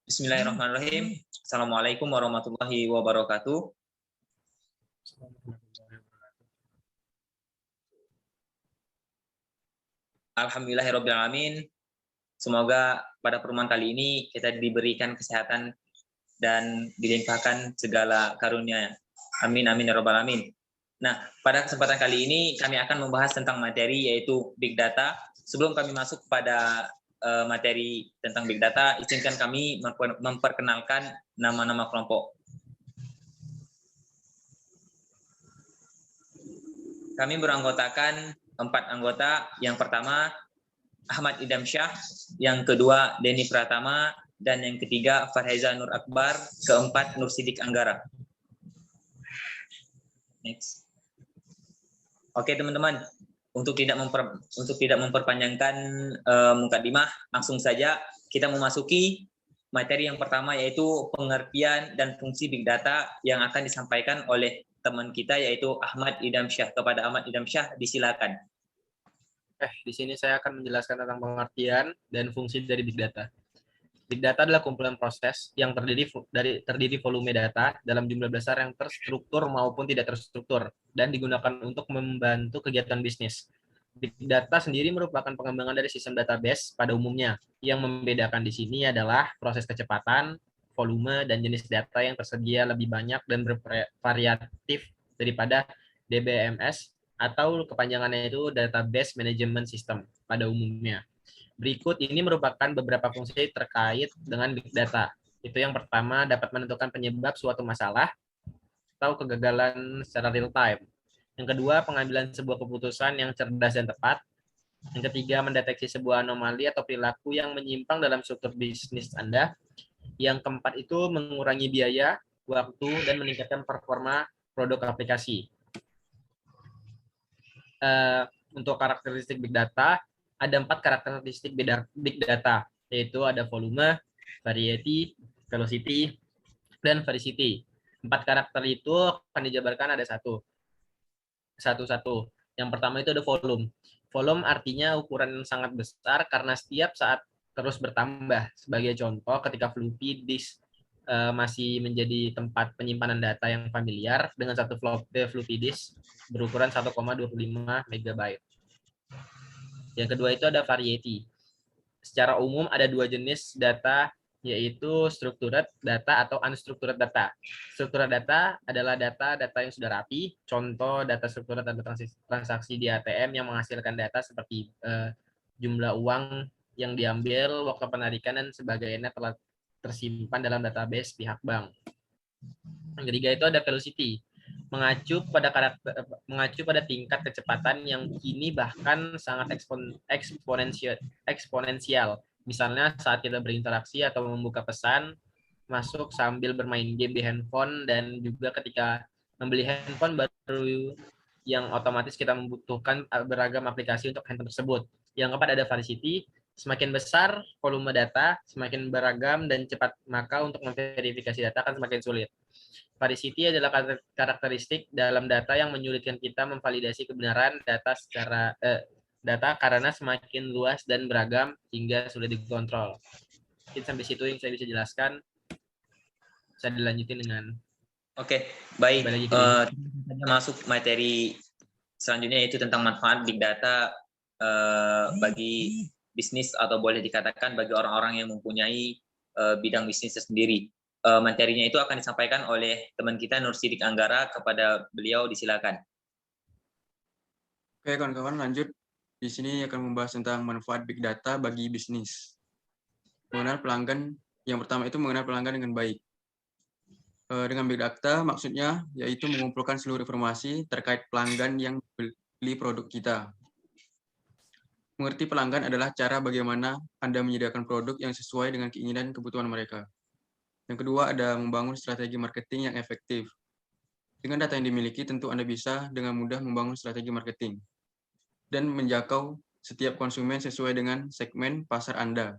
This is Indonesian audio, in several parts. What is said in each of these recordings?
Bismillahirrahmanirrahim. Assalamualaikum warahmatullahi wabarakatuh. Alhamdulillahirrabbilalamin. Semoga pada pertemuan kali ini kita diberikan kesehatan dan dilimpahkan segala karunia. Amin, amin, ya rabbal alamin. Nah, pada kesempatan kali ini kami akan membahas tentang materi yaitu Big Data. Sebelum kami masuk pada materi tentang Big Data, izinkan kami memperkenalkan nama-nama kelompok. Kami beranggotakan 4 anggota. Yang pertama Ahmad Idham Syah, yang kedua Denny Pratama, dan yang ketiga Farheza Nur Akbar, keempat Nur Sidik Anggara. Next. Oke teman-teman, untuk tidak memperpanjangkan mukadimah, langsung saja kita memasuki materi yang pertama, yaitu pengertian dan fungsi Big Data yang akan disampaikan oleh teman kita, yaitu Ahmad Idham Syah. Kepada Ahmad Idham Syah, disilakan. Di sini saya akan menjelaskan tentang pengertian dan fungsi dari Big Data. Big Data adalah kumpulan proses yang terdiri volume data dalam jumlah besar yang terstruktur maupun tidak terstruktur dan digunakan untuk membantu kegiatan bisnis. Big Data sendiri merupakan pengembangan dari sistem database pada umumnya. Yang membedakan di sini adalah proses kecepatan, volume, dan jenis data yang tersedia lebih banyak dan bervariatif daripada DBMS, atau kepanjangannya itu Database Management System pada umumnya. Berikut ini merupakan beberapa fungsi terkait dengan Big Data. Itu yang pertama, dapat menentukan penyebab suatu masalah atau kegagalan secara real time. Yang kedua, pengambilan sebuah keputusan yang cerdas dan tepat. Yang ketiga, mendeteksi sebuah anomali atau perilaku yang menyimpang dalam struktur bisnis Anda. Yang keempat itu mengurangi biaya, waktu, dan meningkatkan performa produk aplikasi. Untuk karakteristik Big Data, ada 4 karakteristik Big Data, yaitu ada volume, variety, velocity, dan veracity. 4 karakter itu akan dijabarkan ada satu-satu. Yang pertama itu ada volume. Volume artinya ukuran yang sangat besar karena setiap saat terus bertambah. Sebagai contoh, ketika floppy disk masih menjadi tempat penyimpanan data yang familiar dengan satu floppy disk berukuran 1,25 MB. Yang kedua itu ada variety. Secara umum ada 2 jenis data, yaitu structured data atau unstructured data. Structured data adalah data yang sudah rapi, contoh data struktural dan transaksi di ATM yang menghasilkan data seperti jumlah uang yang diambil, waktu penarikan, dan sebagainya telah tersimpan dalam database pihak bank. Yang ketiga itu ada velocity, mengacu pada tingkat kecepatan yang kini bahkan sangat eksponensial. Misalnya saat kita berinteraksi atau membuka pesan, masuk sambil bermain game di handphone, dan juga ketika membeli handphone baru yang otomatis kita membutuhkan beragam aplikasi untuk handphone tersebut. Yang keempat ada variety. Semakin besar volume data, semakin beragam dan cepat, maka untuk memverifikasi data akan semakin sulit. Variety adalah karakteristik dalam data yang menyulitkan kita memvalidasi kebenaran data karena semakin luas dan beragam hingga sulit dikontrol. Mungkin sampai situ yang saya bisa jelaskan. Saya dilanjutin dengan. Oke, baik. Masuk materi selanjutnya, yaitu tentang manfaat Big Data bagi bisnis, atau boleh dikatakan bagi orang-orang yang mempunyai bidang bisnis sendiri. Materinya itu akan disampaikan oleh teman kita Nur Sidik Anggara. Kepada beliau, disilakan. Oke kawan-kawan, lanjut. Di sini akan membahas tentang manfaat Big Data bagi bisnis. Mengenal pelanggan, yang pertama itu mengenal pelanggan dengan baik. Dengan Big Data maksudnya yaitu mengumpulkan seluruh informasi terkait pelanggan yang beli produk kita. Mengerti pelanggan adalah cara bagaimana Anda menyediakan produk yang sesuai dengan keinginan dan kebutuhan mereka. Yang kedua ada membangun strategi marketing yang efektif. Dengan data yang dimiliki, tentu Anda bisa dengan mudah membangun strategi marketing dan menjangkau setiap konsumen sesuai dengan segmen pasar Anda.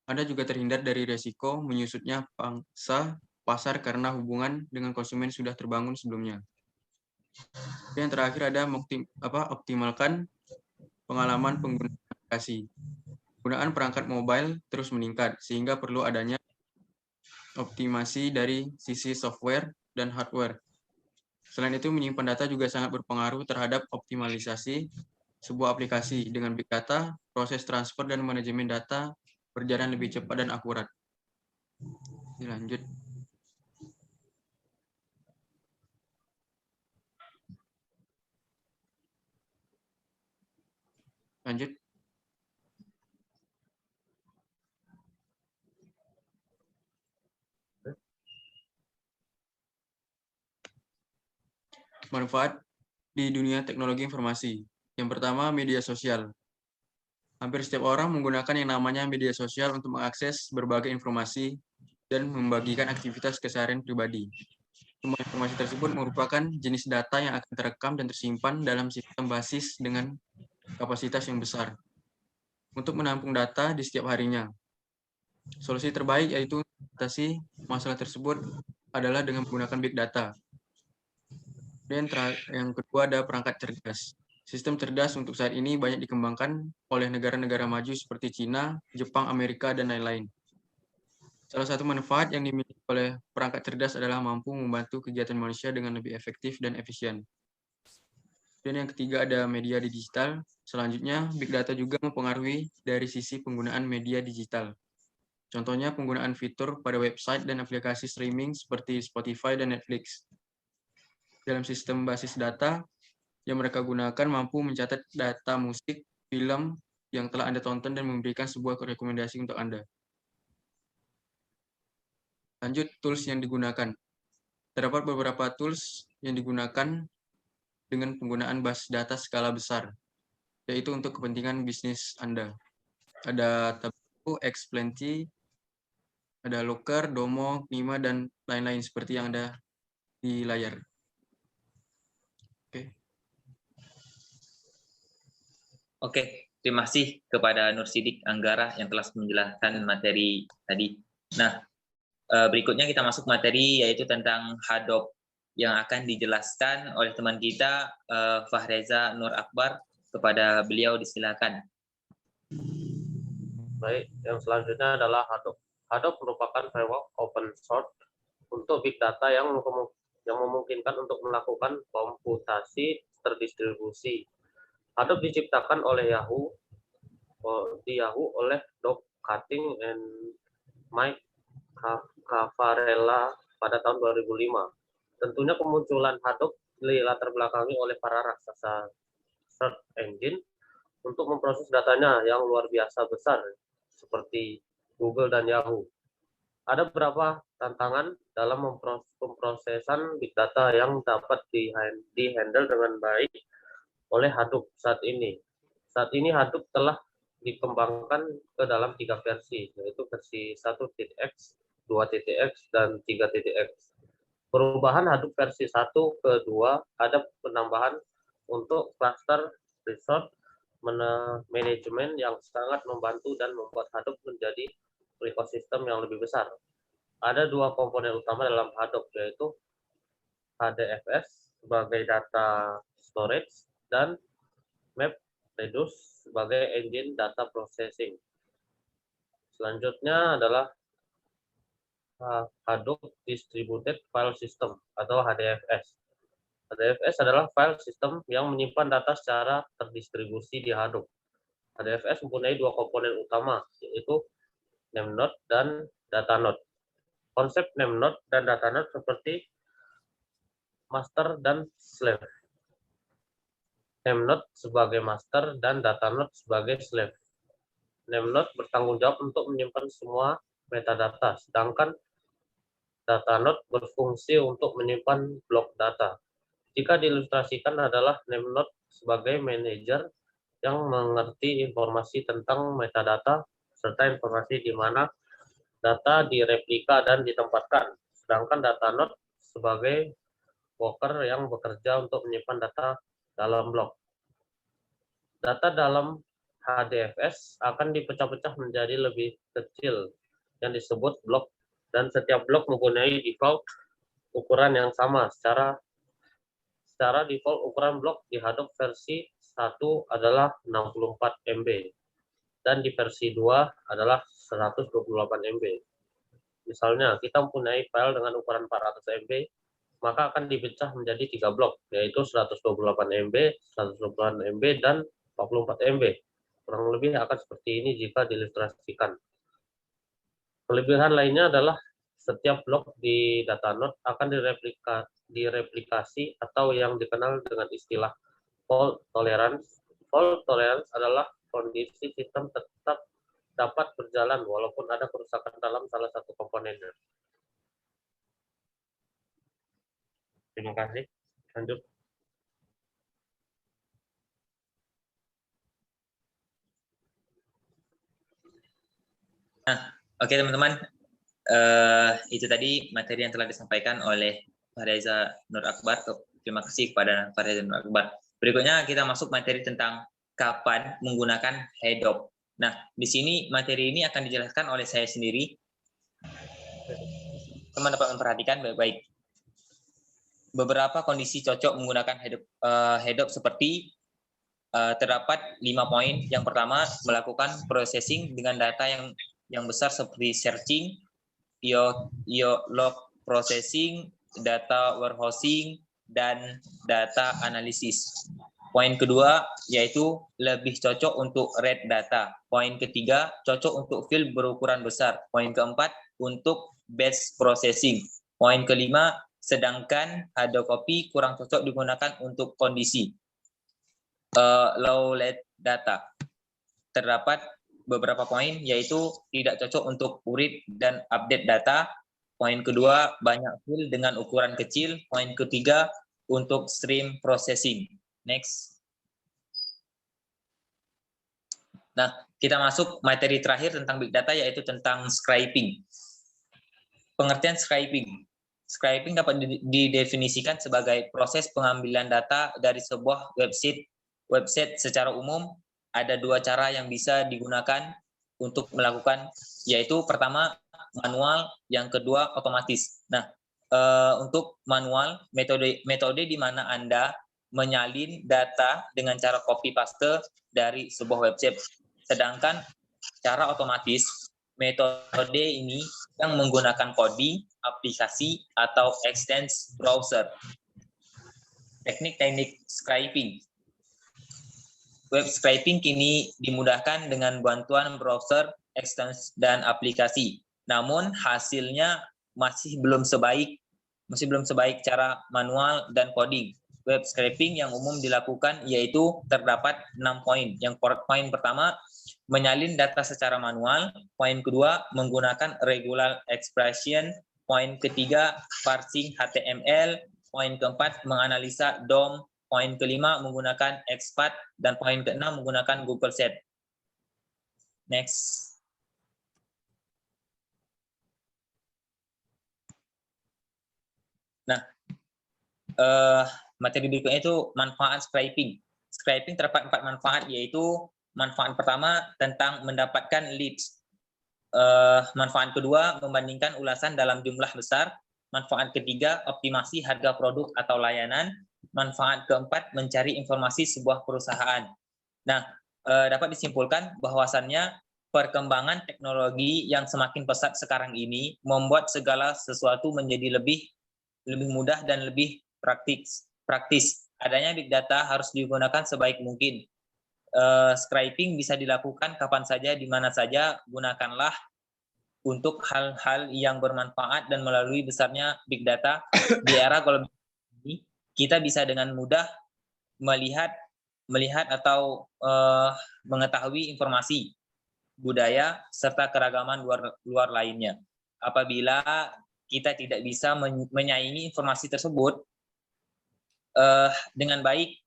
Anda juga terhindar dari resiko menyusutnya pangsa pasar karena hubungan dengan konsumen sudah terbangun sebelumnya. Yang terakhir ada optimalkan pengalaman pengguna aplikasi. Penggunaan perangkat mobile terus meningkat sehingga perlu adanya optimasi dari sisi software dan hardware. Selain itu, menyimpan data juga sangat berpengaruh terhadap optimalisasi sebuah aplikasi. Dengan big data, proses transfer dan manajemen data berjalan lebih cepat dan akurat. Lanjut. Lanjut. Manfaat di dunia teknologi informasi. Yang pertama, media sosial. Hampir setiap orang menggunakan yang namanya media sosial untuk mengakses berbagai informasi dan membagikan aktivitas keseharian pribadi. Semua informasi tersebut merupakan jenis data yang akan terekam dan tersimpan dalam sistem basis dengan kapasitas yang besar untuk menampung data di setiap harinya. Solusi terbaik yaitu mengatasi masalah tersebut adalah dengan menggunakan big data. Dan yang kedua ada perangkat cerdas. Sistem cerdas untuk saat ini banyak dikembangkan oleh negara-negara maju seperti Cina, Jepang, Amerika, dan lain-lain. Salah satu manfaat yang dimiliki oleh perangkat cerdas adalah mampu membantu kegiatan manusia dengan lebih efektif dan efisien. Dan yang ketiga ada media digital. Selanjutnya, big data juga mempengaruhi dari sisi penggunaan media digital. Contohnya penggunaan fitur pada website dan aplikasi streaming seperti Spotify dan Netflix. Dalam sistem basis data yang mereka gunakan mampu mencatat data musik, film yang telah Anda tonton dan memberikan sebuah rekomendasi untuk Anda. Lanjut, tools yang digunakan. Terdapat beberapa tools yang digunakan dengan penggunaan basis data skala besar, yaitu untuk kepentingan bisnis Anda. Ada Tableau, Xplenty, ada Looker, Domo, Nima, dan lain-lain seperti yang ada di layar. Oke, terima kasih kepada Nur Sidik Anggara yang telah menjelaskan materi tadi. Nah, berikutnya kita masuk materi yaitu tentang Hadop yang akan dijelaskan oleh teman kita Fahreza Nur Akbar. Kepada beliau disilakan. Baik, yang selanjutnya adalah Hadop. Hadop merupakan framework open source untuk big data yang memungkinkan untuk melakukan komputasi terdistribusi. Hadop diciptakan oleh Yahoo oleh Doug Cutting and Mike Cavarella pada tahun 2005. Tentunya kemunculan Hadop dilatar belakangi oleh para raksasa search engine untuk memproses datanya yang luar biasa besar seperti Google dan Yahoo. Ada beberapa tantangan dalam pemrosesan big data yang dapat di-handle dengan baik oleh Hadoop saat ini. Saat ini Hadoop telah dikembangkan ke dalam 3 versi, yaitu versi 1.x, 2.x, dan 3.x. Perubahan Hadoop versi 1 ke 2 ada penambahan untuk cluster resource manajemen yang sangat membantu dan membuat Hadoop menjadi ekosistem yang lebih besar. Ada 2 komponen utama dalam Hadoop, yaitu HDFS sebagai data storage dan MapReduce sebagai engine data processing. Selanjutnya adalah Hadoop Distributed File System atau HDFS. HDFS adalah file system yang menyimpan data secara terdistribusi di Hadoop. HDFS mempunyai 2 komponen utama, yaitu Namenode dan Datanode. Konsep Namenode dan Datanode seperti master dan slave. Namenode sebagai master dan Datanode sebagai slave. Namenode bertanggung jawab untuk menyimpan semua metadata, sedangkan Datanode berfungsi untuk menyimpan blok data. Jika diilustrasikan adalah Namenode sebagai manajer yang mengerti informasi tentang metadata serta informasi di mana data direplika dan ditempatkan. Sedangkan Datanode sebagai worker yang bekerja untuk menyimpan data dalam blok. Data dalam HDFS akan dipecah-pecah menjadi lebih kecil yang disebut blok, dan setiap blok mempunyai default ukuran yang sama. Secara default ukuran blok di Hadoop versi 1 adalah 64 MB dan di versi 2 adalah 128 MB. Misalnya, kita mempunyai file dengan ukuran 400 MB, maka akan dipecah menjadi 3 blok, yaitu 128 MB, 128 MB, dan 44 MB. Kurang lebih akan seperti ini jika diilustrasikan. Kelebihan lainnya adalah setiap blok di data node akan direplikasi atau yang dikenal dengan istilah fault tolerance. Fault tolerance adalah kondisi sistem tetap dapat berjalan walaupun ada kerusakan dalam salah satu komponennya. Terima kasih. Lanjut. Oke teman-teman, itu tadi materi yang telah disampaikan oleh Pak Reza Nur Akbar. Terima kasih kepada Pak Reza Nur Akbar. Berikutnya kita masuk materi tentang kapan menggunakan head-up. Nah, di sini materi ini akan dijelaskan oleh saya sendiri. Teman dapat memperhatikan baik-baik. Beberapa kondisi cocok menggunakan head-up seperti terdapat 5 poin. Yang pertama, melakukan processing dengan data yang besar seperti searching, log processing, data warehousing, dan data analisis. Poin kedua yaitu lebih cocok untuk read data. Poin ketiga cocok untuk file berukuran besar. Poin keempat untuk batch processing. Poin kelima, sedangkan hardcopy kurang cocok digunakan untuk kondisi low lead data. Terdapat beberapa poin yaitu tidak cocok untuk read dan update data. Poin kedua, banyak file dengan ukuran kecil. Poin ketiga, untuk stream processing. Next. Nah, kita masuk materi terakhir tentang big data yaitu tentang scraping. Pengertian scraping. Scraping dapat didefinisikan sebagai proses pengambilan data dari sebuah website secara umum. Ada 2 cara yang bisa digunakan untuk melakukan, yaitu pertama manual, yang kedua otomatis. Nah, untuk manual, metode di mana Anda menyalin data dengan cara copy paste dari sebuah website. Sedangkan cara otomatis, metode ini yang menggunakan coding, aplikasi, atau extends browser. Teknik-teknik scraping. Web scraping kini dimudahkan dengan bantuan browser, extends, dan aplikasi. Namun hasilnya masih belum sebaik cara manual dan coding. Web scraping yang umum dilakukan yaitu terdapat 6 poin. Yang poin pertama, menyalin data secara manual. Poin kedua, menggunakan regular expression. Poin ketiga, parsing HTML. Poin keempat, menganalisa DOM. Poin kelima, menggunakan XPath. Dan poin keenam, menggunakan Google Sheet. Next. Nah, materi berikutnya itu manfaat scraping. Scraping terdapat 4 manfaat, yaitu manfaat pertama tentang mendapatkan leads. Manfaat kedua, membandingkan ulasan dalam jumlah besar. Manfaat ketiga, optimasi harga produk atau layanan. Manfaat keempat, mencari informasi sebuah perusahaan. Nah, dapat disimpulkan bahwasannya perkembangan teknologi yang semakin pesat sekarang ini membuat segala sesuatu menjadi lebih mudah dan lebih praktis. Adanya big data harus digunakan sebaik mungkin. Scraping bisa dilakukan kapan saja, di mana saja. Gunakanlah untuk hal-hal yang bermanfaat, dan melalui besarnya big data di era global ini, kita bisa dengan mudah melihat atau mengetahui informasi, budaya, serta keragaman luar lainnya. Apabila kita tidak bisa menyaingi informasi tersebut dengan baik,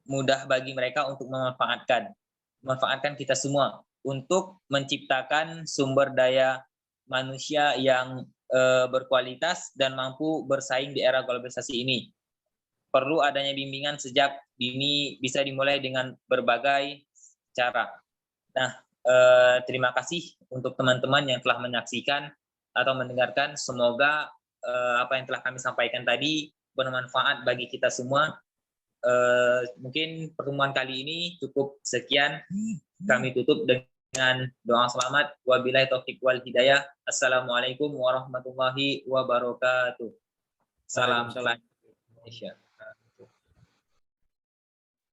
mudah bagi mereka untuk memanfaatkan kita semua untuk menciptakan sumber daya manusia yang berkualitas dan mampu bersaing di era globalisasi ini. Perlu adanya bimbingan sejak dini, bisa dimulai dengan berbagai cara. Nah, terima kasih untuk teman-teman yang telah menyaksikan atau mendengarkan. Semoga apa yang telah kami sampaikan tadi bermanfaat bagi kita semua. Mungkin pertemuan kali ini cukup sekian. Kami tutup dengan dengan doa selamat. Wabillahi taufiq wal hidayah. Assalamualaikum warahmatullahi wabarakatuh. Salam Waalaikumsalam. Indonesia.